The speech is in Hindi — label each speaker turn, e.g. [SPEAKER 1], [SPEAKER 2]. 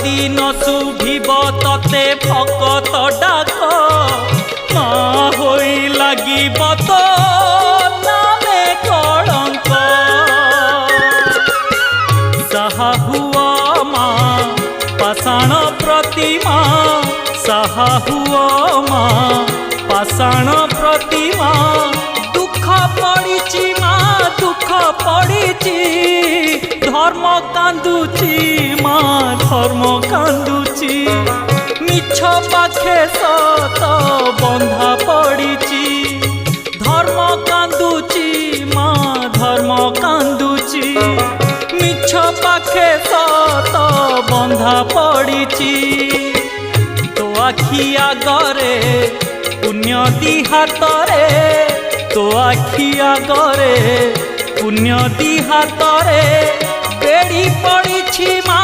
[SPEAKER 1] दिन शुभिब तते भकत डाक माँ होई लागिब तो नामे कलंक साहा हुआ माँ पाषाण प्रतिमा साहा हुआ माँ पाषाण प्रतिमा दुख पड़िछि माँ दुख पड़िछि धर्म कांदुची माँ धर्म कांदुची मिछ पाखे सत बंधा पड़िछि धर्म कांदुची माँ धर्म कांदुची मिछ पाखे सत बंधा पड़िछि तो आखि आगरे पुण्य दी हातरे तो आखि आगरे पुण्य दी हातरे बेड़ी पड़िछि माँ